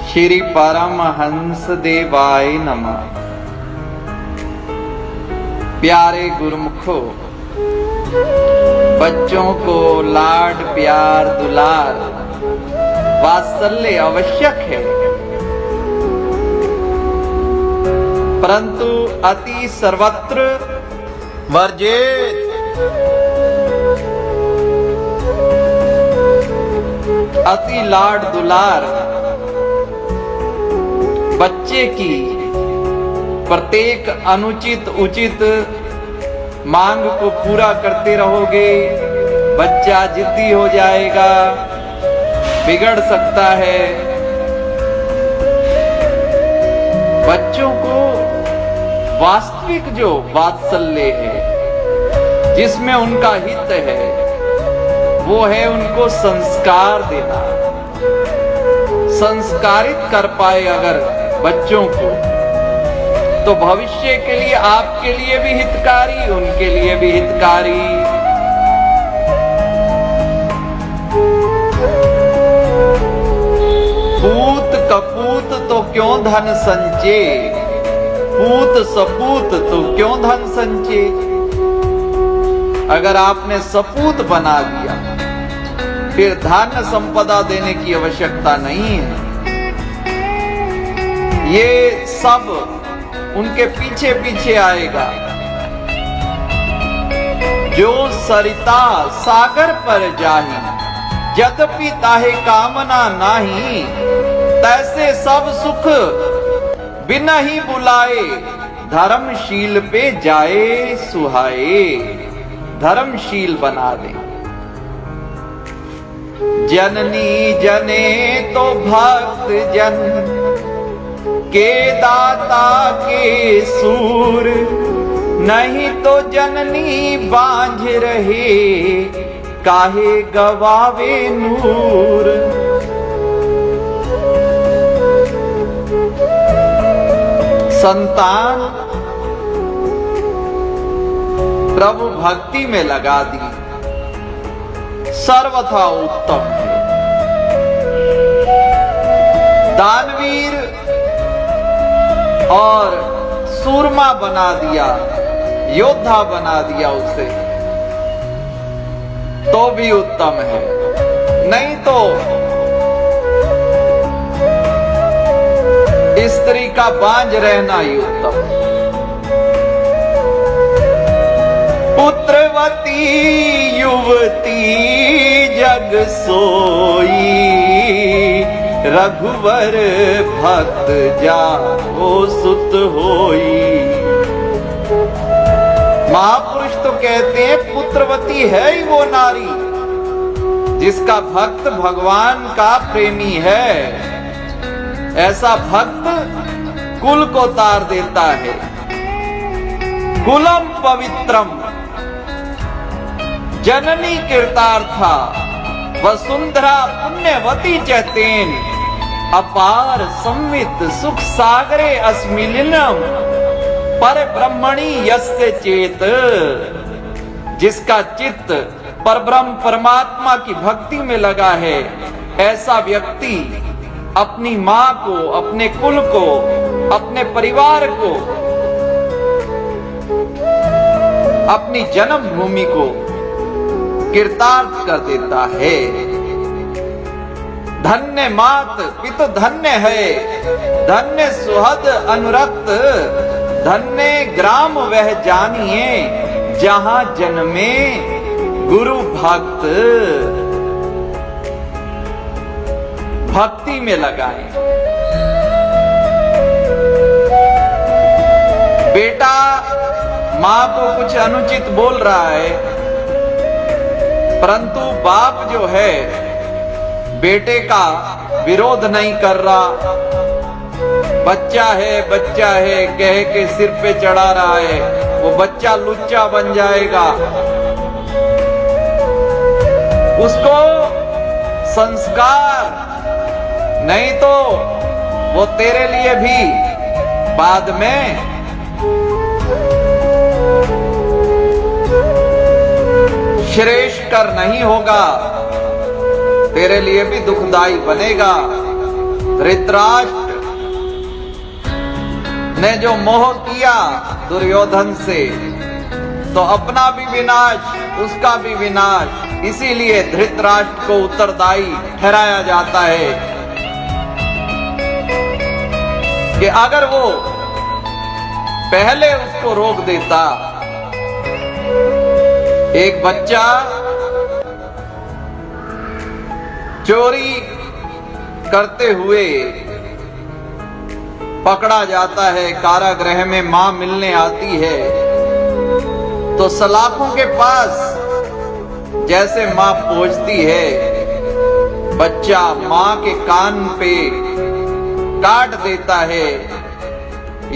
श्री परमहंस देवाय नमः। प्यारे गुरुमुखो, बच्चों को लाड प्यार दुलार वात्सल्य आवश्यक है, परंतु अति सर्वत्र वर्जित। अति लाड दुलार बच्चे की प्रत्येक अनुचित उचित मांग को पूरा करते रहोगे, बच्चा जिद्दी हो जाएगा, बिगड़ सकता है। बच्चों को वास्तविक जो वात्सल्य है, जिसमें उनका हित है, वो है उनको संस्कार देना। संस्कारित कर पाए अगर बच्चों को, तो भविष्य के लिए आपके लिए भी हितकारी, उनके लिए भी हितकारी। पूत कपूत तो क्यों धन संचे, पूत सपूत तो क्यों धन संचे। अगर आपने सपूत बना दिया, फिर धन संपदा देने की आवश्यकता नहीं है। ये सब उनके पीछे पीछे आएगा। जो सरिता सागर पर जाही, यद्यपि ताहे कामना नाही, तैसे सब सुख बिना ही बुलाए, धर्मशील पे जाए सुहाए। धर्मशील बना दे। जननी जने तो भक्त जन के दाता के सूर, नहीं तो जननी बांझ रहे, काहे गवावे नूर। संतान प्रभु भक्ति में लगा दी, सर्वथा उत्तम है। दानवीर और सूरमा बना दिया, योद्धा बना दिया उसे, तो भी उत्तम है। नहीं तो स्त्री का बांझ रहना ही उत्तम। पुत्रवती युवती जग सोई, रघुवर भक्त जाको सुत होई। महापुरुष तो कहते हैं पुत्रवती है ही वो नारी जिसका भक्त भगवान का प्रेमी है। ऐसा भक्त कुल को तार देता है। कुलम पवित्रम जननी कृतार्था, वसुंधरा पुण्यवती चैतेन, अपार संवित सुख सागरे अस्मिलिनम, पर ब्रह्मणी यस्य चेत। जिसका चित्त परब्रह्म परमात्मा की भक्ति में लगा है, ऐसा व्यक्ति अपनी मां को, अपने कुल को, अपने परिवार को, अपनी जन्मभूमि को कृतार्थ कर देता है। धन्य मात पितु धन्य है, धन्य सुहद अनुरक्त, धन्य ग्राम वह जानिए, जहां जन्मे गुरु भक्त। भक्ति में लगाए। बेटा मां को कुछ अनुचित बोल रहा है, परंतु बाप जो है बेटे का विरोध नहीं कर रहा। बच्चा है कह के सिर पे चढ़ा रहा है, वो बच्चा लुच्चा बन जाएगा। उसको संस्कार, नहीं तो वो तेरे लिए भी बाद में श्रेष्ठकर नहीं होगा, तेरे लिए भी दुखदाई बनेगा। धृतराष्ट्र ने जो मोह किया दुर्योधन से, तो अपना भी विनाश उसका भी विनाश। इसीलिए धृतराष्ट्र को उत्तरदायी ठहराया जाता है कि अगर वो पहले उसको रोक देता। एक बच्चा चोरी करते हुए पकड़ा जाता है, कारागृह में मां मिलने आती है, तो सलाखों के पास जैसे मां पहुंचती है, बच्चा मां के कान पे काट देता है।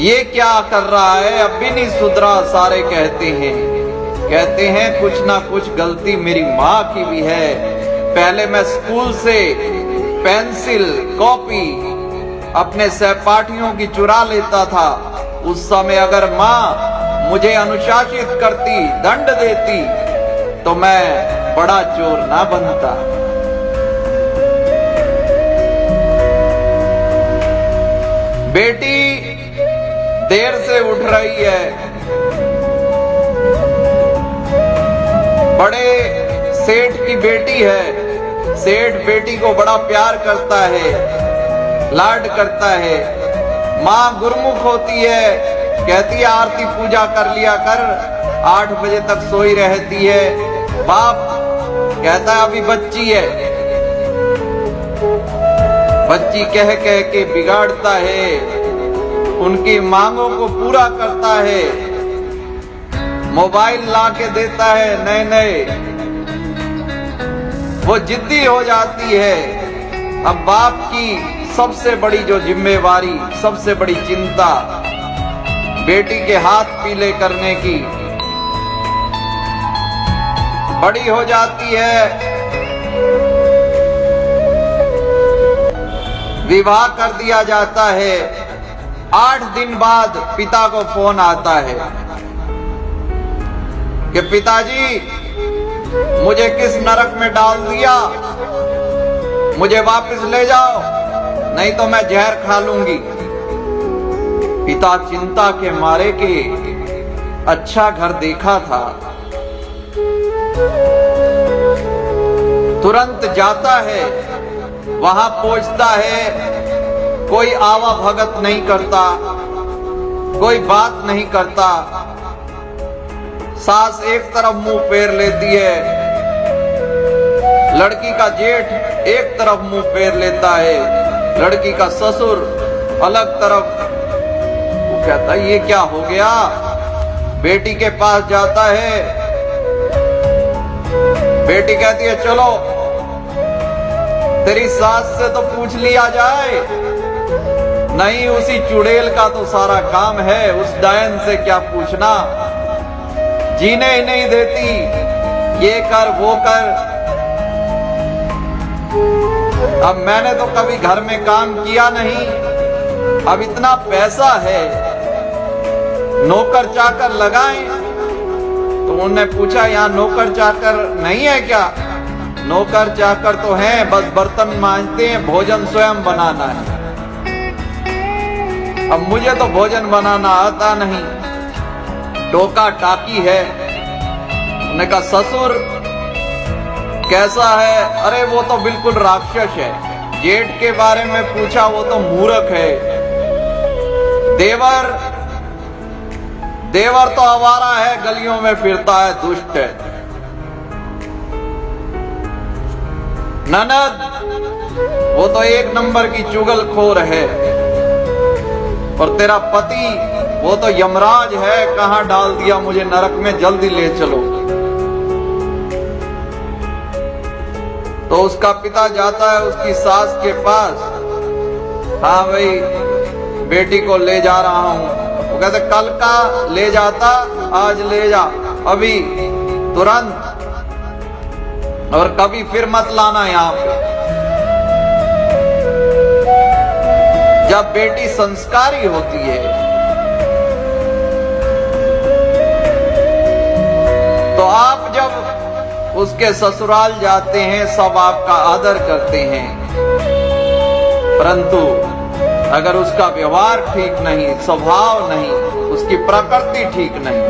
ये क्या कर रहा है, अब भी नहीं सुधरा, सारे कहते हैं कुछ ना कुछ गलती मेरी मां की भी है। पहले मैं स्कूल से पेंसिल कॉपी अपने सहपाठियों की चुरा लेता था, उस समय अगर मां मुझे अनुशासित करती, दंड देती, तो मैं बड़ा चोर ना बनता। बेटी देर से उठ रही है, बड़े सेठ की बेटी है, सेठ बेटी को बड़ा प्यार करता है, लाड करता है। मां गुरमुख होती है, कहती है आरती पूजा कर लिया कर, 8 बजे तक सोई रहती है। बाप कहता है अभी बच्ची है, बच्ची कह कह के बिगाड़ता है, उनकी मांगों को पूरा करता है, मोबाइल ला के देता है नए नए, वो जिद्दी हो जाती है। अब बाप की सबसे बड़ी जो जिम्मेवारी, सबसे बड़ी चिंता बेटी के हाथ पीले करने की बड़ी हो जाती है। विवाह कर दिया जाता है। 8 दिन बाद पिता को फोन आता है कि पिताजी मुझे किस नरक में डाल दिया, मुझे वापस ले जाओ, नहीं तो मैं जहर खा लूंगी। पिता चिंता के मारे कि अच्छा घर देखा था, तुरंत जाता है, वहां पहुंचता है, कोई आवा भगत नहीं करता, कोई बात नहीं करता। सास एक तरफ मुंह फेर लेती है, लड़की का जेठ एक तरफ मुंह फेर लेता है, लड़की का ससुर अलग तरफ। वो कहता है ये क्या हो गया, बेटी के पास जाता है, बेटी कहती है चलो तेरी सास से तो पूछ लिया जाए। नहीं, उसी चुड़ैल का तो सारा काम है, उस डायन से क्या पूछना, जीने ही नहीं देती, ये कर वो कर। अब मैंने तो कभी घर में काम किया नहीं, अब इतना पैसा है, नौकर चाकर लगाएं। तो उन्होंने पूछा यहाँ नौकर चाकर नहीं है क्या? नौकर चाकर तो हैं, बस बर्तन मांजते हैं, भोजन स्वयं बनाना है। अब मुझे तो भोजन बनाना आता नहीं, टोका टाकी है। उन्होंने कहा ससुर कैसा है? अरे वो तो बिल्कुल राक्षस है। जेठ के बारे में पूछा, वो तो मूर्ख है। देवर तो आवारा है, गलियों में फिरता है, दुष्ट है। ननद वो तो एक नंबर की चुगलखोर है। और तेरा पति वो तो यमराज है, कहां डाल दिया मुझे नरक में, जल्दी ले चलो। तो उसका पिता जाता है उसकी सास के पास, हाँ भाई बेटी को ले जा रहा हूं। वो कहते कल का ले जाता, आज ले जा, अभी तुरंत, और कभी फिर मत लाना यहां पे। जब बेटी संस्कारी होती है तो आप जब उसके ससुराल जाते हैं, सब आपका आदर करते हैं। परंतु अगर उसका व्यवहार ठीक नहीं, स्वभाव नहीं, उसकी प्रकृति ठीक नहीं,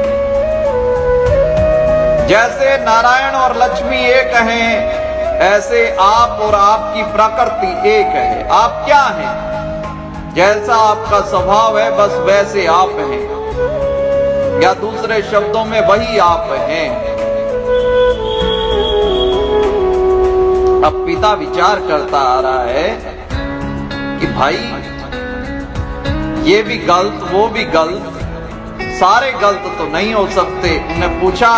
जैसे नारायण और लक्ष्मी एक हैं, ऐसे आप और आपकी प्रकृति एक है। आप क्या हैं? जैसा आपका स्वभाव है बस वैसे आप हैं, या दूसरे शब्दों में वही आप हैं। अब पिता विचार करता आ रहा है कि भाई ये भी गलत, वो भी गलत, सारे गलत तो नहीं हो सकते। उन्होंने पूछा,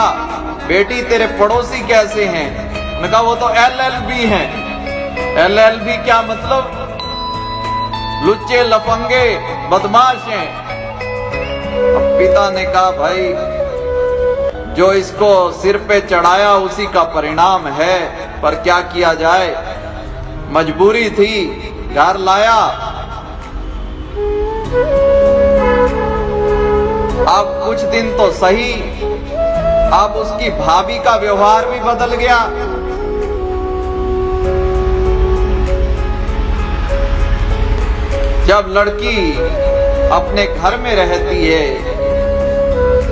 बेटी तेरे पड़ोसी कैसे हैं? मैंने कहा वो तो LLB हैं। LLB क्या मतलब? लुच्चे, लफंगे, बदमाश हैं। अब पिता ने कहा, भाई जो इसको सिर पे चढ़ाया उसी का परिणाम है, पर क्या किया जाए, मजबूरी थी, घर लाया। अब कुछ दिन तो सही, अब उसकी भाभी का व्यवहार भी बदल गया। जब लड़की अपने घर में रहती है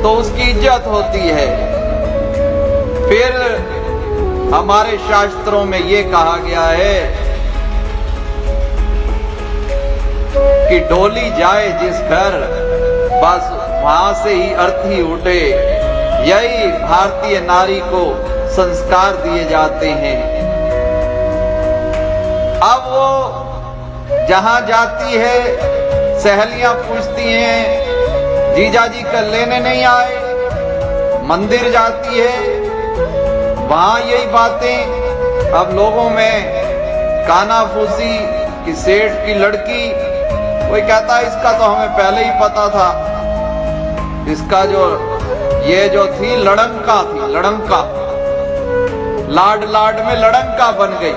तो उसकी इज्जत होती है। फिर हमारे शास्त्रों में ये कहा गया है कि डोली जाए जिस घर, बस वहां से ही अर्थी उठे। यही भारतीय नारी को संस्कार दिए जाते हैं। अब वो जहां जाती है, सहेलियां पूछती हैं जीजा जी कल लेने नहीं आए। मंदिर जाती है, वहां यही बातें। अब लोगों में कानाफूसी कि सेठ की लड़की, कोई कहता है इसका तो हमें पहले ही पता था, इसका ये जो थी लड़ंका थी, लड़ंका, लाड लाड में लड़ंका बन गई।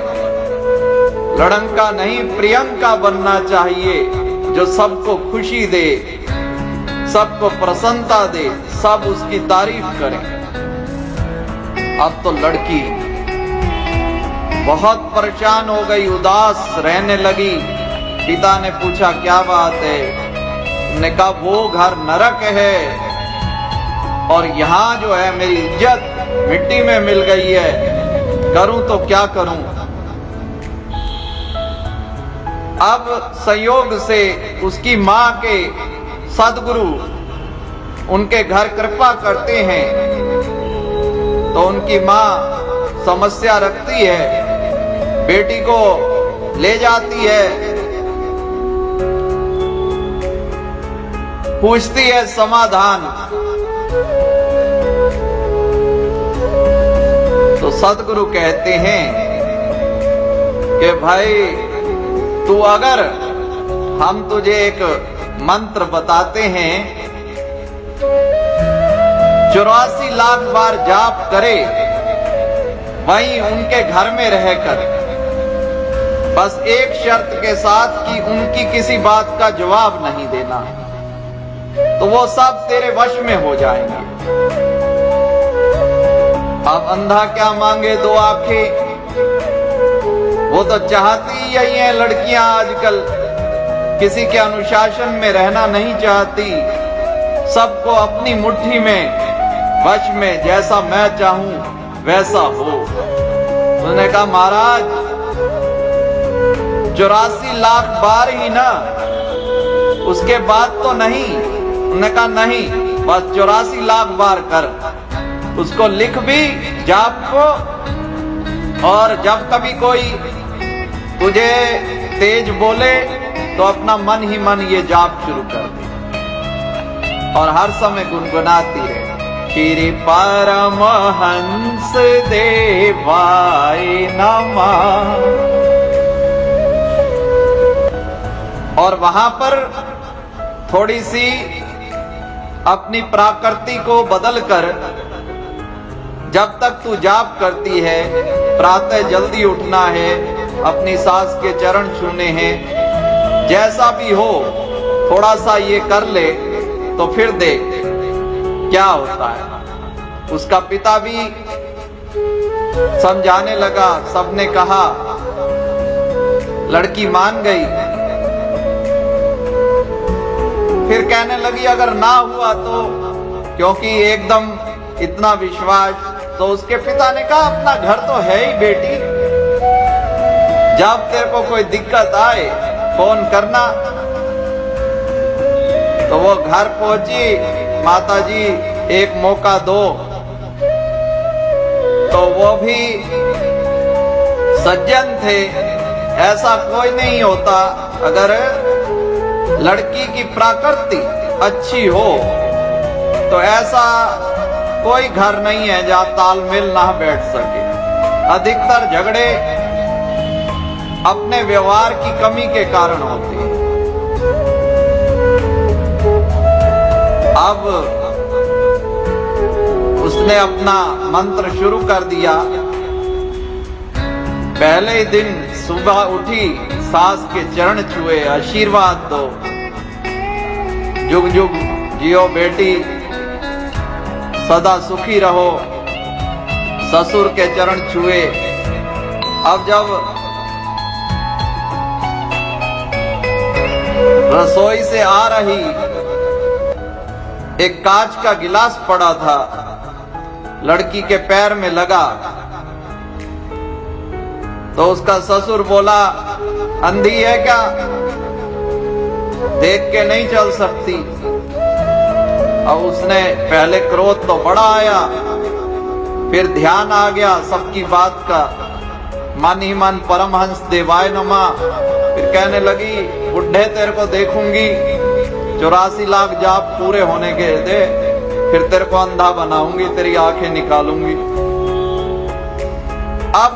लड़ंका नहीं, प्रियंका बनना चाहिए, जो सबको खुशी दे, सबको प्रसन्नता दे, सब उसकी तारीफ करें। अब तो लड़की बहुत परेशान हो गई, उदास रहने लगी। पिता ने पूछा क्या बात है? उन्होंने कहा वो घर नरक है और यहाँ जो है मेरी इज्जत मिट्टी में मिल गई है, करूं तो क्या करूं। अब संयोग से उसकी माँ के सदगुरु उनके घर कृपा करते हैं, तो उनकी माँ समस्या रखती है, बेटी को ले जाती है, पूछती है समाधान। तो सदगुरु कहते हैं कि भाई तू अगर, हम तुझे एक मंत्र बताते हैं, 84 लाख बार जाप करे, वहीं उनके घर में रहकर, बस एक शर्त के साथ कि उनकी किसी बात का जवाब नहीं देना, तो वो सब तेरे वश में हो जाएंगे। अब अंधा क्या मांगे दो आंखें, वो तो चाहती यही है लड़कियां आजकल, किसी के अनुशासन में रहना नहीं चाहती, सबको अपनी मुट्ठी में, वश में, जैसा मैं चाहूं वैसा हो। उन्होंने कहा महाराज 84 लाख बार ही ना, उसके बाद तो नहीं। उन्होंने कहा नहीं, बस 84 लाख बार कर, उसको लिख भी जाप को, और जब कभी कोई तुझे तेज बोले तो अपना मन ही मन ये जाप शुरू कर दे, और हर समय गुनगुनाती रहे, श्री परमहंस देवाय नमः। और वहां पर थोड़ी सी अपनी प्रकृति को बदलकर, जब तक तू जाप करती है, प्रातः जल्दी उठना है, अपनी सास के चरण छूने हैं, जैसा भी हो थोड़ा सा ये कर ले तो फिर देख क्या होता है। उसका पिता भी समझाने लगा, सबने कहा, लड़की मान गई। फिर कहने लगी अगर ना हुआ तो, क्योंकि एकदम इतना विश्वास। तो उसके पिता ने कहा अपना घर तो है ही बेटी, जब तेरे को कोई दिक्कत आए फोन करना। तो वो घर पहुंची, माता जी एक मौका दो। तो वो भी सज्जन थे, ऐसा कोई नहीं होता। अगर लड़की की प्रकृति अच्छी हो तो ऐसा कोई घर नहीं है जहां तालमेल ना बैठ सके। अधिकतर झगड़े अपने व्यवहार की कमी के कारण होते हैं। अब उसने अपना मंत्र शुरू कर दिया। पहले ही दिन सुबह उठी, सास के चरण छुए, आशीर्वाद दो, जुग जुग जियो बेटी, सदा सुखी रहो। ससुर के चरण छुए। अब जब रसोई से आ रही, एक कांच का गिलास पड़ा था, लड़की के पैर में लगा। तो उसका ससुर बोला अंधी है क्या, देख के नहीं चल सकती। अब उसने पहले क्रोध तो बड़ा आया, फिर ध्यान आ गया सबकी बात का। मन ही मन परमहंस देवाय नमः। फिर कहने लगी बुढ़े तेरे को देखूंगी, 84 लाख जाप पूरे होने के दे, फिर तेरे को अंधा बनाऊंगी, तेरी आंखें निकालूंगी। अब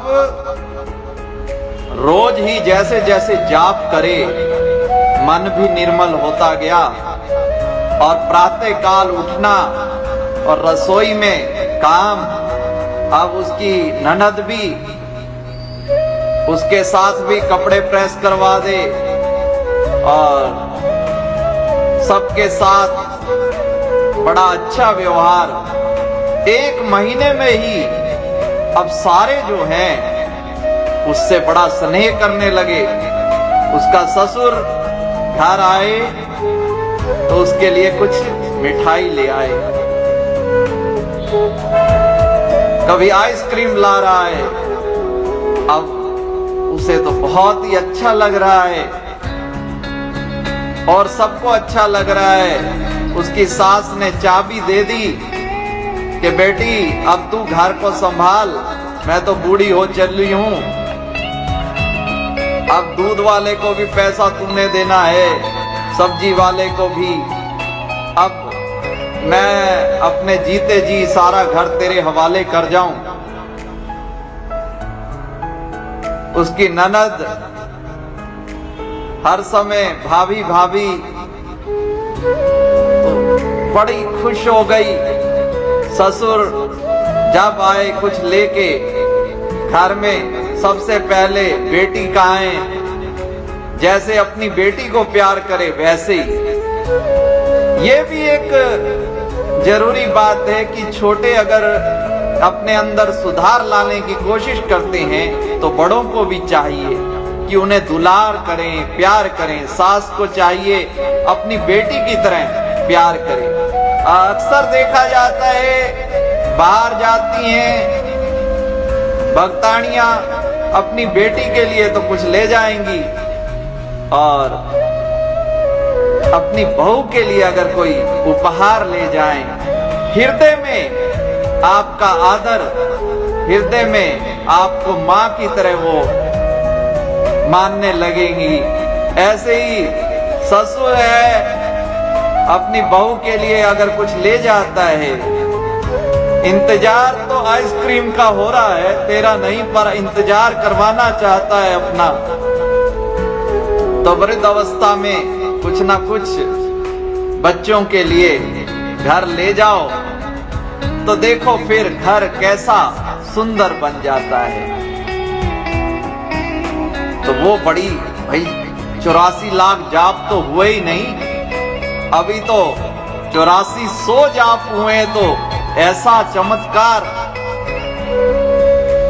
रोज ही जैसे जैसे जाप करे, मन भी निर्मल होता गया। और प्रातः काल उठना और रसोई में काम। अब उसकी ननद भी उसके साथ भी कपड़े प्रेस करवा दे और सबके साथ बड़ा अच्छा व्यवहार। 1 महीने में ही अब सारे जो हैं उससे बड़ा स्नेह करने लगे। उसका ससुर घर आए तो उसके लिए कुछ मिठाई ले आए, कभी आइसक्रीम ला रहा है। अब उसे तो बहुत ही अच्छा लग रहा है और सबको अच्छा लग रहा है। उसकी सास ने चाबी दे दी कि बेटी अब तू घर को संभाल, मैं तो बूढ़ी हो चली हूं। अब दूध वाले को भी पैसा तुमने देना है, सब्जी वाले को भी। अब मैं अपने जीते जी सारा घर तेरे हवाले कर जाऊं। उसकी ननद हर समय भाभी भाभी तो बड़ी खुश हो गई। ससुर जब आए कुछ लेके घर में, सबसे पहले बेटी कहाँ है, जैसे अपनी बेटी को प्यार करे वैसे ही। ये भी एक जरूरी बात है कि छोटे अगर अपने अंदर सुधार लाने की कोशिश करते हैं तो बड़ों को भी चाहिए कि उन्हें दुलार करें, प्यार करें। सास को चाहिए अपनी बेटी की तरह प्यार करें। अक्सर देखा जाता है बाहर जाती हैं भक्तानियां, अपनी बेटी के लिए तो कुछ ले जाएंगी और अपनी बहू के लिए अगर कोई उपहार ले जाएं, हृदय में आपका आदर, हृदय में आपको मां की तरह वो मानने लगेंगी। ऐसे ही ससुर है, अपनी बहू के लिए अगर कुछ ले जाता है, इंतजार तो आइसक्रीम का हो रहा है, तेरा नहीं, पर इंतजार करवाना चाहता है अपना। तो वृद्ध अवस्था में कुछ ना कुछ बच्चों के लिए घर ले जाओ तो देखो फिर घर कैसा सुंदर बन जाता है। तो वो बड़ी भाई 84 लाख जाप तो हुए ही नहीं, अभी तो 8400 जाप हुए। तो ऐसा चमत्कार।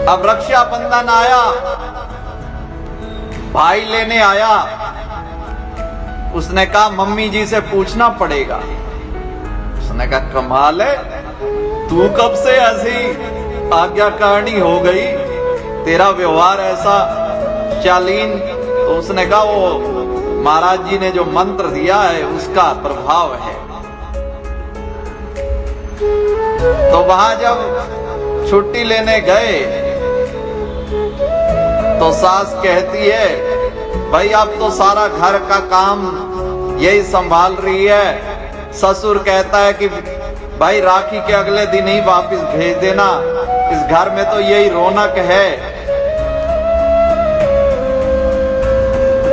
अब रक्षाबंधन आया, भाई लेने आया उसने कहा मम्मी जी से पूछना पड़ेगा। उसने कहा कमाल है, तू कब से ऐसी आज्ञाकारिणी हो गई, तेरा व्यवहार ऐसा शालीन। तो उसने कहा वो महाराज जी ने जो मंत्र दिया है उसका प्रभाव है। तो वहां जब छुट्टी लेने गए तो सास कहती है भाई अब तो सारा घर का काम यही संभाल रही है। ससुर कहता है कि भाई राखी के अगले दिन ही वापस भेज देना, इस घर में तो यही रौनक है।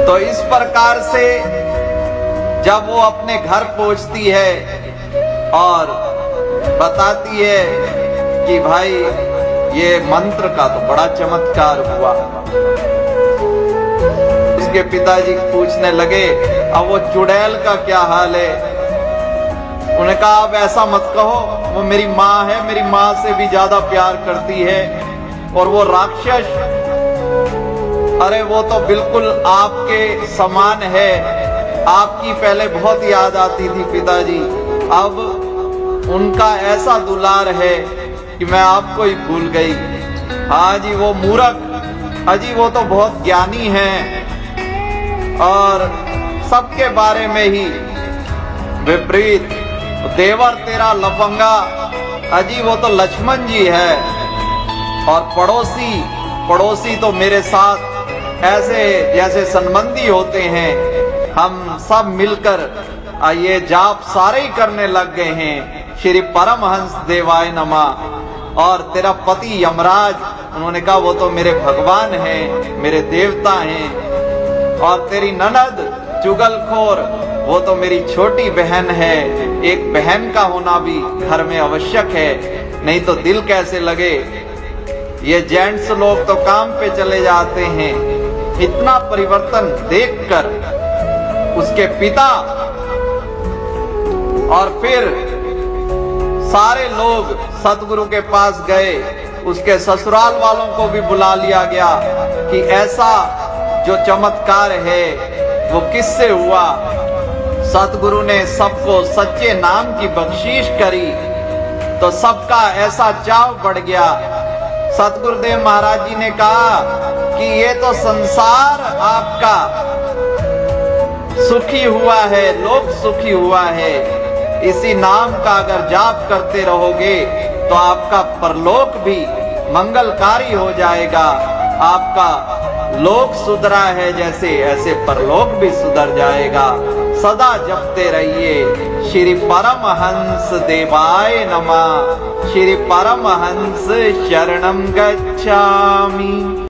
तो इस प्रकार से जब वो अपने घर पहुंचती है और बताती है कि भाई ये मंत्र का तो बड़ा चमत्कार हुआ, उसके पिताजी पूछने लगे अब वो चुड़ैल का क्या हाल है। उन्होंने कहा अब ऐसा मत कहो, वो मेरी माँ है, मेरी माँ से भी ज्यादा प्यार करती है। और वो राक्षस, अरे वो तो बिल्कुल आपके समान है, आपकी पहले बहुत याद आती थी पिताजी, अब उनका ऐसा दुलार है कि मैं आपको ही भूल गई। हाँ जी वो मूर्ख, अजी वो तो बहुत ज्ञानी हैं और सबके बारे में ही विपरीत। देवर तेरा लफंगा, अजी वो तो लक्ष्मण जी है। और पड़ोसी तो मेरे साथ ऐसे जैसे संबंधी होते हैं, हम सब मिलकर ये जाप सारे ही करने लग गए हैं। श्री परमहंस देवाय नमः। और तेरा पति यमराज, उन्होंने कहा वो तो मेरे भगवान हैं, मेरे देवता हैं। और तेरी ननद चुगलखोर, वो तो मेरी छोटी बहन है। एक बहन का होना भी घर में आवश्यक है, नहीं तो दिल कैसे लगे। ये जेंट्स लोग तो काम पे चले जाते हैं। इतना परिवर्तन देखकर उसके पिता और फिर सारे लोग सतगुरु के पास गए। उसके ससुराल वालों को भी बुला लिया गया कि ऐसा जो चमत्कार है वो किससे हुआ। सतगुरु ने सबको सच्चे नाम की बख्शीश करी तो सबका ऐसा चाव बढ़ गया। सतगुरुदेव महाराज जी ने कहा कि ये तो संसार आपका सुखी हुआ है, लोक सुखी हुआ है। इसी नाम का अगर जाप करते रहोगे तो आपका परलोक भी मंगलकारी हो जाएगा। आपका लोक सुधरा है जैसे, ऐसे परलोक भी सुधर जाएगा। सदा जपते रहिए श्री परमहंस देवाय नमः। श्री परमहंस शरणं गच्छामि।